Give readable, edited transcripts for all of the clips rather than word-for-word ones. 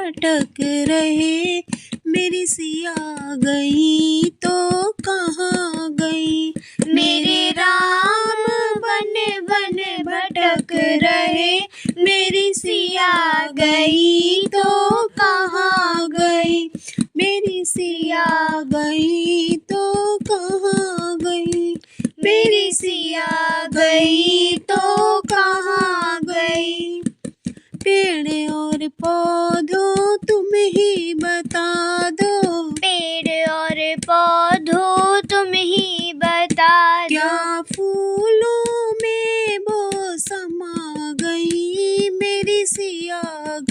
भटक रहे, मेरी सिया गई तो कहाँ गई। मेरे राम बन बन भटक रहे, मेरी सिया गई तो कहाँ गई। मेरी सिया गई तो कहाँ गई, मेरी सिया गई तो कहाँ गई। पेड़ और पौधों तुम ही बता दो, पेड़ और पौधों तुम ही बता दो। क्या फूलों में वो समा गई, मेरी सिया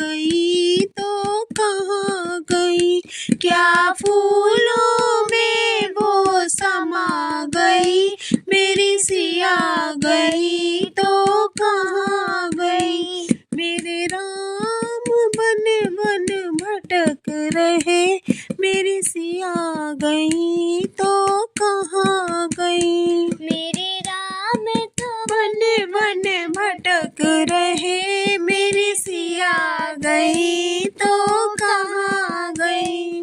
गई तो कहाँ गई। क्या फूलों में वो समा गई, मेरी सिया गई तो कहाँ गई। मेरे राम बन बन भटक रहे, मेरी सिया गई तो कहाँ गई। मेरे राम तो बन बन भटक रहे, मेरी सिया गई तो कहाँ गई।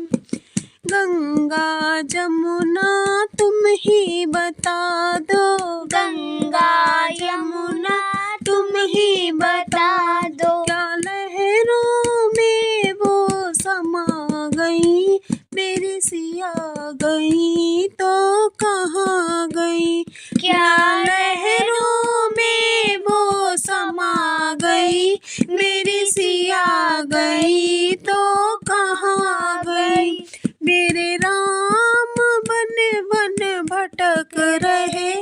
गंगा जमुना तुम ही बता दो, गंगा यमुना तुम ही बता दो। क्या लहरों में वो समा गई, मेरी सिया गई तो कहाँ गई। क्या लहरों में वो समा गई, मेरी सिया गई तो कहाँ गई। मेरे राम बन बन भटक रहे,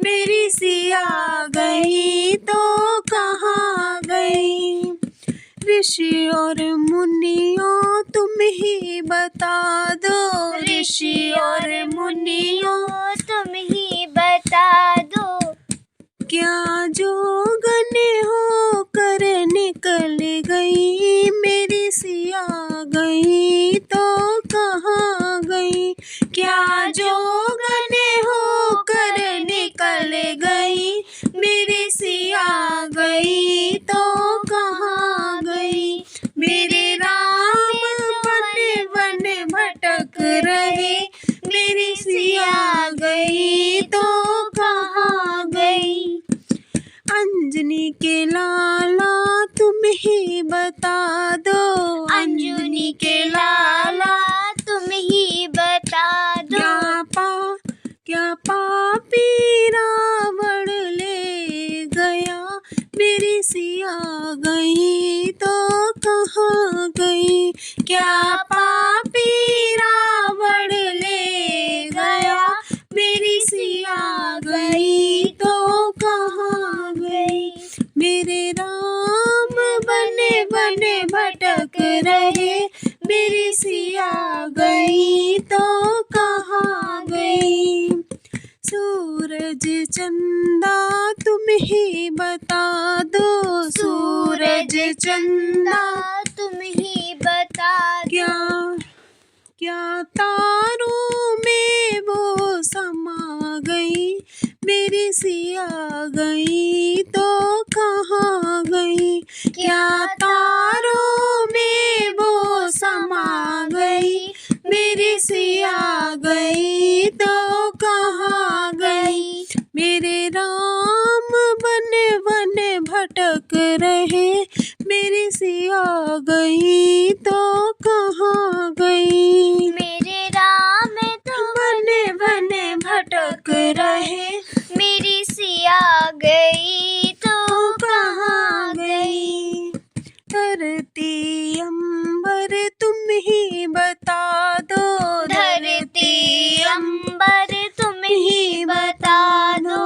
मेरी सिया गई तो कहाँ गई। ऋषि और मुनियों तुम ही बता दो, ऋषि और मुनियों तुम ही बता दो। क्या जोगन होकर निकल गई, मेरी सिया गई तो कहाँ गई। क्या जोगन होकर निकल गई, मेरी सिया गई तो कहाँ गई। मेरे राम बन बन भटक रहे, मेरी सिया गई तो कहाँ गई। अंजनी के लाला तुम ही बता दो, अंजनी के लाला तुम ही बता दो। क्या पापी रावण ले गया, मेरी सिया गई तो कहाँ गई। क्या पापी रावण ले गया, मेरी सिया गई तो कहाँ गई। मेरे राम बन बन भटक रहे, मेरी सिया गई तो कहाँ गई। सूरज चंदा तुम ही बता दो, सूरज चंदा तुम ही बता दो। क्या तारों में वो समा गई, मेरी सिया गई तो कहाँ गई। क्या तारों में वो समा गई, मेरी सिया गई तो कहाँ गई। मेरे राम बन बन भटक रहे, मेरी सिया गई तो कहाँ गई। मेरे राम तो बन बन भटक रहे, मेरी सिया गई तो कहाँ गई। धरती अंबर तुम ही बता दो, धरती अंबर तुम ही बता दो।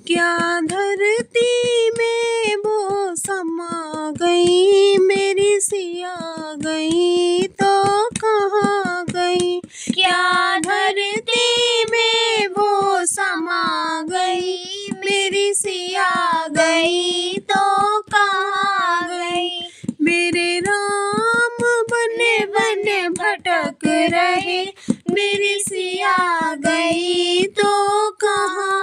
क्या धरती में वो समा गई, मेरी सिया गई तो कहाँ गई। क्या धरती में वो समा गई, मेरी सिया गई तो कहाँ गई। मेरे राम बन बन भटक रहे, मेरी सिया गई तो कहाँ